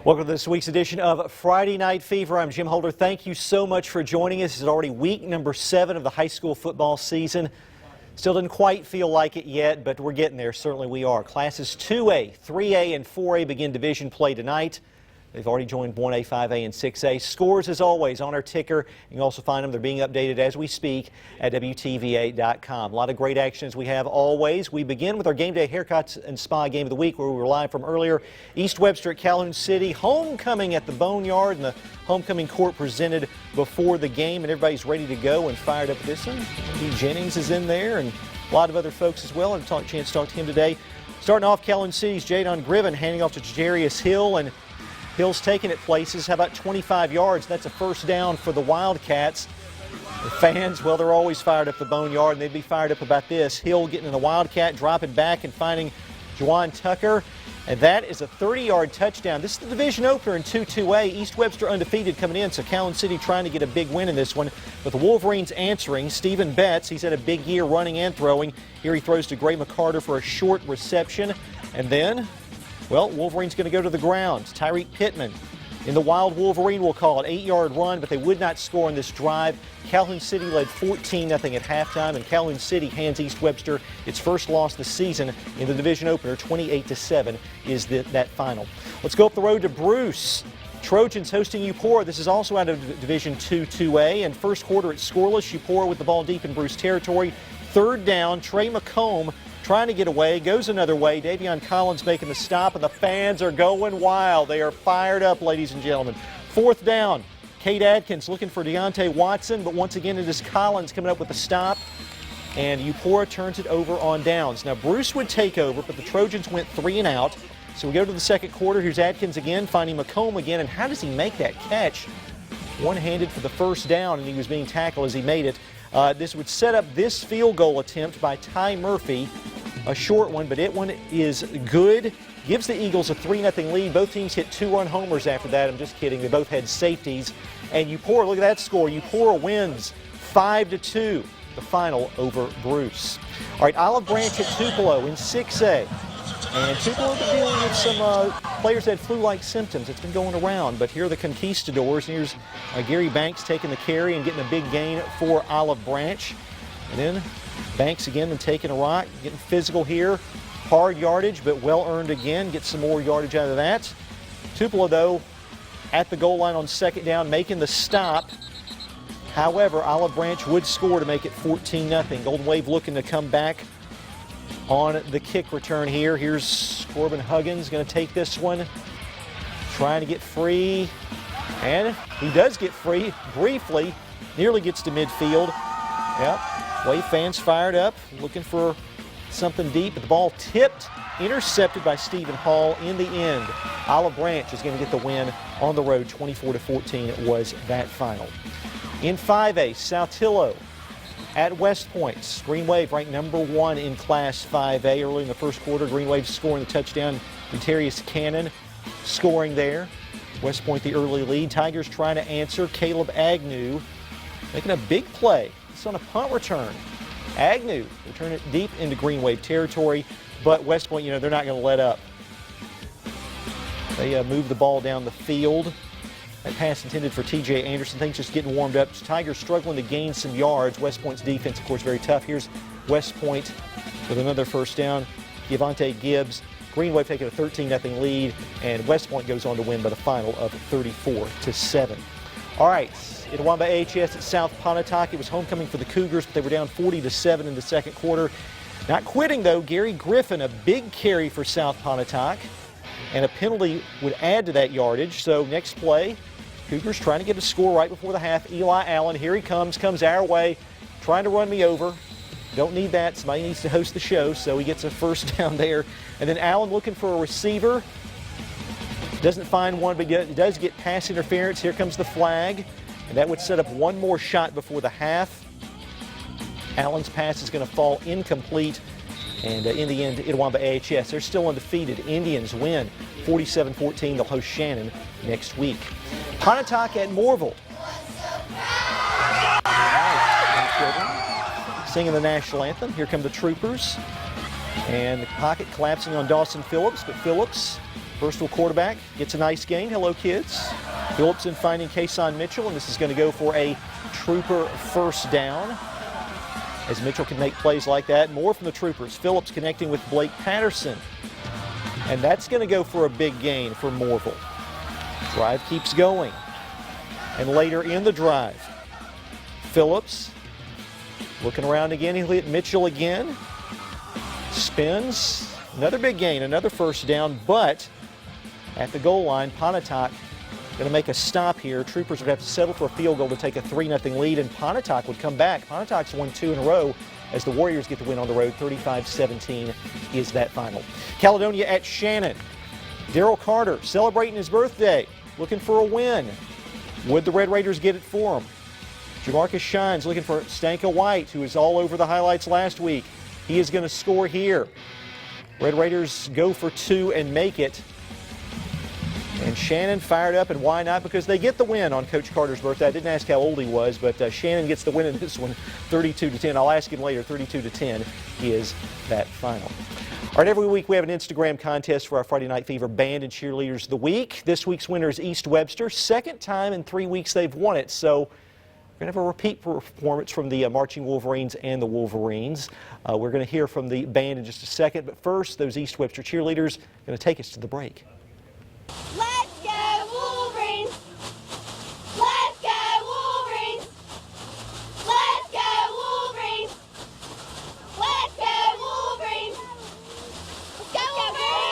Welcome to this week's edition of Friday Night Fever. I'm Jim Holder. Thank you so much for joining us. This is already week number 7 of the high school football season. Still doesn't quite feel like it yet, but we're getting there. Certainly we are. Classes 2A, 3A, and 4A begin division play tonight. They've already joined 1A, 5A, and 6A. Scores, as always, on our ticker. You can also find them. They're being updated as we speak at WTVA.com. A lot of great action as we have always. We begin with our Game Day Haircuts and Spa Game of the Week, where we were live from earlier. East Webster at Calhoun City. Homecoming at the Boneyard, and the homecoming court presented before the game, and everybody's ready to go and fired up this one. Pete Jennings is in there, and a lot of other folks as well. And a chance to talk to him today. Starting off, Calhoun City's Jadon Griven handing off to Jarius Hill, and Hill's taking it places. How about 25 yards? That's a first down for the Wildcats. The fans, well, they're always fired up the Boneyard, and they'd be fired up about this. Hill getting in the Wildcat, dropping back and finding Juwan Tucker. And that is a 30-yard touchdown. This is the division opener in 2-2A. East Webster undefeated coming in, so Calhoun City trying to get a big win in this one. But the Wolverines answering. Stephen Betts, he's had a big year running and throwing. Here he throws to Gray McCarter for a short reception. And then, well, Wolverine's going to go to the ground. Tyreek Pittman in the Wild Wolverine, we'll call it. 8-yard run, but they would not score on this drive. Calhoun City led 14-0 at halftime, and Calhoun City hands East Webster its first loss this season in the division opener. 28-7 is that final. Let's go up the road to Bruce. Trojans hosting Eupora. This is also out of Division 2-2A, and first quarter it's scoreless. Eupora with the ball deep in Bruce territory. Third down, Trey McComb trying to get away, goes another way. Davion Collins making the stop, and the fans are going wild. They are fired up, ladies and gentlemen. Fourth down, Cade Adkins looking for Deontay Watson, but once again it is Collins coming up with the stop, and Eupora turns it over on downs. Now Bruce would take over, but the Trojans went 3 and out. So we go to the second quarter. Here's Adkins again, finding McComb again, and how does he make that catch? One-handed for the first down, and he was being tackled as he made it. This would set up this field goal attempt by Ty Murphy. A short one, but it one is good. Gives the Eagles a 3-0 lead. Both teams hit 2-run homers after that. I'm just kidding. They both had safeties. And Eupora, look at that score. Eupora wins 5-2, the final over Bruce. All right, Olive Branch at Tupelo in 6A. And Tupelo have been dealing with some players that had flu-like symptoms. It's been going around. But here are the Conquistadors. And here's Gary Banks taking the carry and getting a big gain for Olive Branch. And then Banks again and taking a rock, getting physical here. Hard yardage, but well earned again. Get some more yardage out of that. Tupelo, though, at the goal line on second down, making the stop. However, Olive Branch would score to make it 14-0. Golden Wave looking to come back on the kick return here. Here's Corbin Huggins going to take this one. Trying to get free. And he does get free briefly. Nearly gets to midfield. Yep. Wave fans fired up, looking for something deep, but the ball tipped, intercepted by Stephen Hall in the end. Olive Branch is going to get the win on the road. 24-14 was that final. In 5A, Saltillo at West Point. Green Wave ranked number 1 in Class 5A. Early in the first quarter, Green Wave scoring the touchdown. Darius Cannon scoring there. West Point the early lead. Tigers trying to answer. Caleb Agnew making a big play. It's on a punt return. Agnew will turn it deep into Green Wave territory, but West Point, they're not going to let up. They move the ball down the field. That pass intended for T.J. Anderson. Things just getting warmed up. Tigers struggling to gain some yards. West Point's defense, of course, very tough. Here's West Point with another first down. Givante Gibbs. Green Wave taking a 13-0 lead, and West Point goes on to win by the final of 34-7. All right. Itawamba AHS at South Pontotoc. It was homecoming for the Cougars, but they were down 40-7 in the second quarter. Not quitting, though. Gary Griffin, a big carry for South Pontotoc, and a penalty would add to that yardage. So next play, Cougars trying to get a score right before the half. Eli Allen, here he comes our way, trying to run me over. Don't need that. Somebody needs to host the show, so he gets a first down there. And then Allen looking for a receiver. Doesn't find one, but he does get pass interference. Here comes the flag. And that would set up one more shot before the half. Allen's pass is going to fall incomplete. And in the end, Itawamba AHS, they're still undefeated. Indians win 47-14. They'll host Shannon next week. Pontotoc at Morville. Singing the national anthem. Here come the Troopers. And the pocket collapsing on Dawson Phillips, but Phillips, Bristol quarterback, gets a nice gain. Hello, kids. Phillips in finding Kason Mitchell, and this is going to go for a Trooper first down. As Mitchell can make plays like that. More from the Troopers. Phillips connecting with Blake Patterson. And that's going to go for a big gain for Morville. Drive keeps going. And later in the drive, Phillips looking around again. He'll hit Mitchell again. Spins. Another big gain, another first down, but at the goal line, Pontotoc going to make a stop here. Troopers would have to settle for a field goal to take a 3-0 lead, and Pontotoc would come back. Pontotoc's won 2 in a row as the Warriors get the win on the road. 35-17 is that final. Caledonia at Shannon. Daryl Carter celebrating his birthday, looking for a win. Would the Red Raiders get it for him? Jamarcus Shines looking for Stanka White, who was all over the highlights last week. He is going to score here. Red Raiders go for 2 and make it. And Shannon fired up, and why not? Because they get the win on Coach Carter's birthday. I didn't ask how old he was, but Shannon gets the win in this one, 32-10. I'll ask him later. 32-10 is that final. All right, every week we have an Instagram contest for our Friday Night Fever Band and Cheerleaders of the Week. This week's winner is East Webster. Second time in 3 weeks they've won it, so we're going to have a repeat performance from the Marching Wolverines and the Wolverines. We're going to hear from the band in just a second, but first, those East Webster cheerleaders are going to take us to the break. Let's go Wolverines! Let's go Wolverines! Let's go Wolverines! Let's go Wolverines! Let's go Wolverines!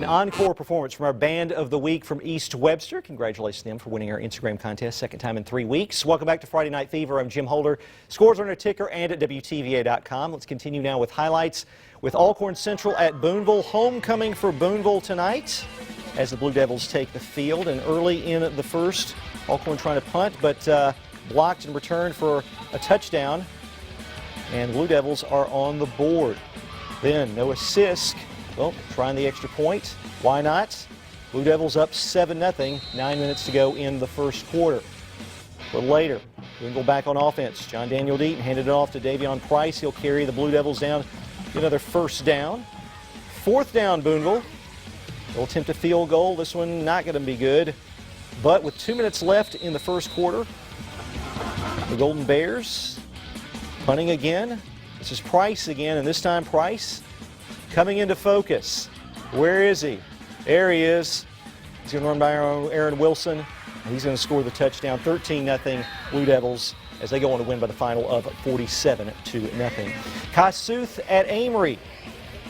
Encore performance from our Band of the Week from East Webster. Congratulations to them for winning our Instagram contest, second time in 3 weeks. Welcome back to Friday Night Fever. I'm Jim Holder. Scores are on our ticker and at WTVA.com. Let's continue now with highlights with Alcorn Central at Boonville. Homecoming for Boonville tonight as the Blue Devils take the field. And early in the first, Alcorn trying to punt, but blocked and returned for a touchdown. And Blue Devils are on the board. Then Noah Sisk, well, trying the extra point. Why not? Blue Devils up 7-0, 9 minutes to go in the first quarter. But later, Boonville back on offense. John Daniel Deaton handed it off to Davion Price. He'll carry the Blue Devils down. Another first down. Fourth down, Boonville. They'll attempt a field goal. This one not going to be good. But with 2 minutes left in the first quarter, the Golden Bears punting again. This is Price again, and this time Price coming into focus. Where is he? There he is. He's going to run by Aaron Wilson, and he's going to score the touchdown. 13-0 Blue Devils as they go on to win by the final of 47-0. Kossuth at Amory.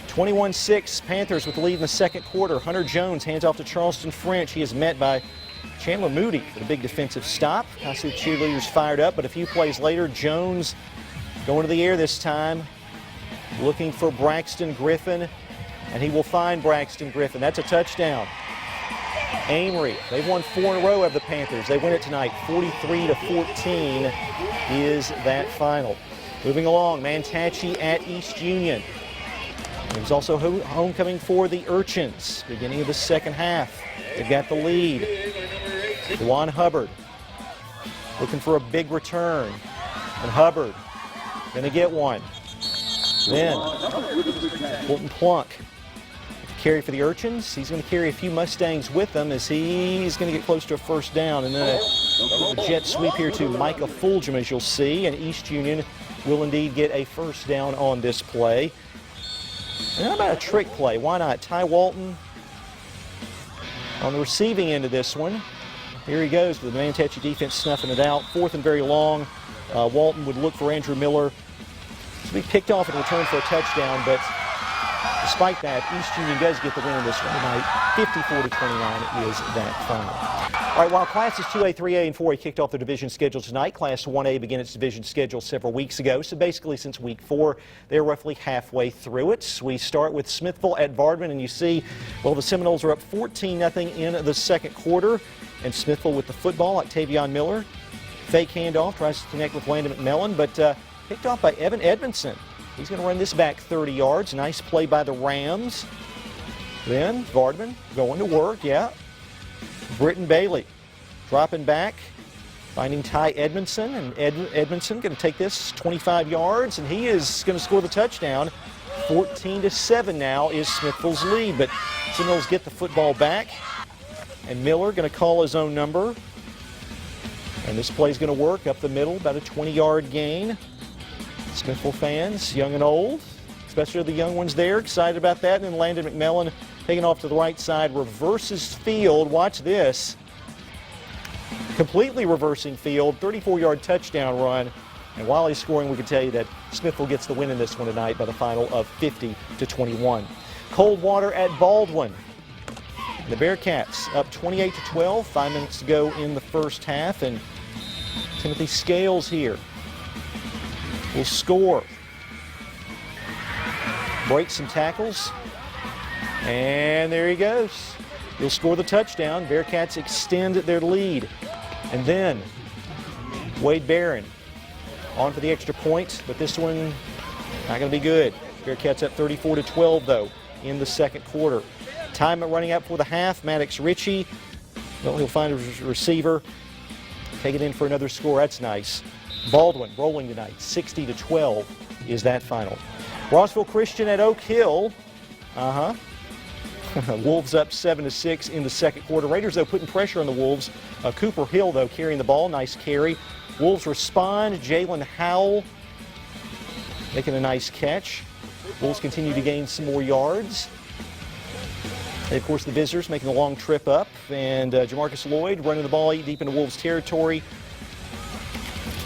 21-6 Panthers with the lead in the second quarter. Hunter Jones hands off to Charleston French. He is met by Chandler Moody with a big defensive stop. Kossuth cheerleaders fired up, but a few plays later, Jones going to the air this time, looking for Braxton Griffin, and he will find Braxton Griffin. That's a touchdown. Amory, they've won 4 in a row of the Panthers. They win it tonight, 43-14 is that final. Moving along, Mantachie at East Union. There's also homecoming for the Urchins, beginning of the second half. They've got the lead. Juwan Hubbard looking for a big return, and Hubbard going to get one. Then Colton Plunk carry for the Urchins. He's going to carry a few Mustangs with him as he's going to get close to a first down. And then a jet sweep here to Micah Fulgham, as you'll see. And East Union will indeed get a first down on this play. And how about a trick play? Why not? Ty Walton on the receiving end of this one. Here he goes with the Manatee defense snuffing it out. 4th and very long. Walton would look for Andrew Miller to be picked off in return for a touchdown, but despite that, East Union does get the win in this one tonight. 54-29 is that final. All right, while classes 2A, 3A, and 4A kicked off their division schedule tonight, Class 1A began its division schedule several weeks ago. So basically since week 4, they're roughly halfway through it. We start with Smithville at Vardaman, and you see, well, the Seminoles are up 14-0 in the second quarter. And Smithville with the football, Octavion Miller. Fake handoff, tries to connect with Landon McMillan, but picked off by Evan Edmondson. He's going to run this back 30 yards. Nice play by the Rams. Then Vardaman going to work, yeah. Britton Bailey dropping back, finding Ty Edmondson, and Edmondson going to take this 25 yards, and he is going to score the touchdown. 14-7 now is Smithville's lead, but Seminoles get the football back, and Miller going to call his own number, and this play is going to work up the middle, about a 20-yard gain. Smithville fans, young and old, especially the young ones there, excited about that. And then Landon McMillan taking off to the right side, reverses field. Watch this. Completely reversing field, 34-yard touchdown run. And while he's scoring, we can tell you that Smithville gets the win in this one tonight by the final of 50-21. Coldwater at Baldwin. The Bearcats up 28-12, 5 minutes to go in the first half. And Timothy Scales here will score. Breaks some tackles. And there he goes. He'll score the touchdown. Bearcats extend their lead. And then Wade Barron on for the extra point, but this one not going to be good. Bearcats up 34-12 though in the second quarter. Time running out for the half. Maddox Ritchie, well, he'll find a receiver. Take it in for another score. That's nice. Baldwin rolling tonight. 60-12 is that final. Rossville Christian at Oak Hill. Wolves up 7-6 in the second quarter. Raiders, though, putting pressure on the Wolves. Cooper Hill, though, carrying the ball. Nice carry. Wolves respond. Jalen Howell making a nice catch. Wolves continue to gain some more yards. And, of course, the visitors making a long trip up. And Jamarcus Lloyd running the ball deep into Wolves territory.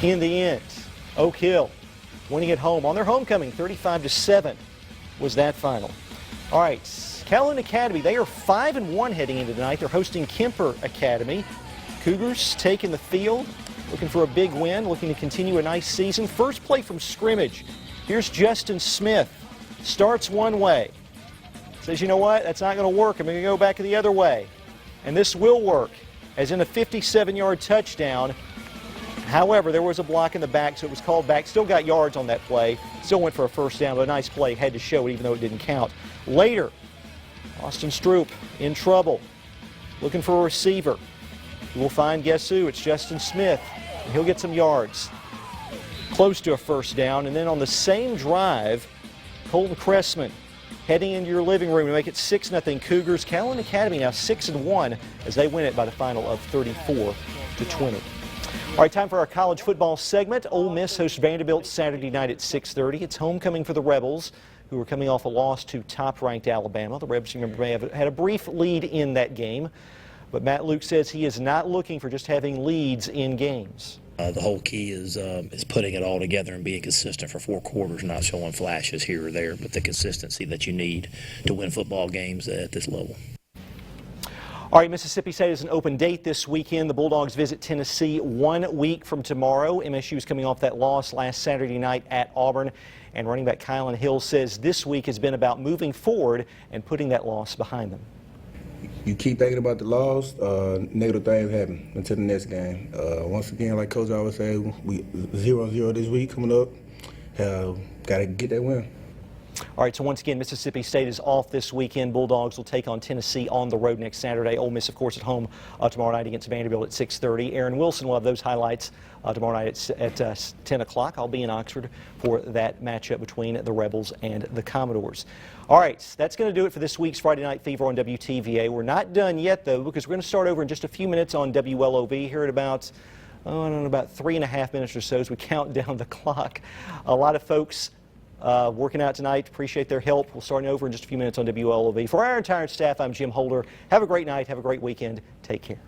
In the end, Oak Hill winning at home on their homecoming. 35-7 was that final. All right. Calhoun Academy, they are 5-1 heading into tonight. They're hosting Kemper Academy. Cougars taking the field, looking for a big win, looking to continue a nice season. First play from scrimmage. Here's Justin Smith. Starts one way. Says, you know what, that's not going to work. I'm going to go back the other way. And this will work, as in a 57-yard touchdown. However, there was a block in the back, so it was called back. Still got yards on that play. Still went for a first down, but a nice play. Had to show it, even though it didn't count. Later, Austin Stroop in trouble, looking for a receiver. We'll find, guess who? It's Justin Smith. And he'll get some yards. Close to a first down. And then on the same drive, Colton Cressman heading into your living room to make it 6-0 Cougars. Calhoun Academy now 6-1 as they win it by the final of 34-20. All right, time for our college football segment. Ole Miss hosts Vanderbilt Saturday night at 6:30. It's homecoming for the Rebels, who are coming off a loss to top-ranked Alabama. The Rebs, remember, may have had a brief lead in that game, but Matt Luke says he is not looking for just having leads in games. The whole key is putting it all together and being consistent for 4 quarters, not showing flashes here or there, but the consistency that you need to win football games at this level. All right, Mississippi State has an open date this weekend. The Bulldogs visit Tennessee 1 week from tomorrow. MSU is coming off that loss last Saturday night at Auburn. And running back Kylan Hill says this week has been about moving forward and putting that loss behind them. You keep thinking about the loss, negative things happen until the next game. Once again, like Coach always say, we 0-0 this week coming up. Got to get that win. All right, so once again, Mississippi State is off this weekend. Bulldogs will take on Tennessee on the road next Saturday. Ole Miss, of course, at home tomorrow night against Vanderbilt at 6:30. Aaron Wilson will have those highlights tomorrow night at 10 o'clock. I'll be in Oxford for that matchup between the Rebels and the Commodores. All right, that's going to do it for this week's Friday Night Fever on WTVA. We're not done yet, though, because we're going to start over in just a few minutes on WLOV here at about, I don't know, about 3.5 minutes or so as we count down the clock. A lot of folks working out tonight. Appreciate their help. We'll start over in just a few minutes on WLOV. For our entire staff, I'm Jim Holder. Have a great night. Have a great weekend. Take care.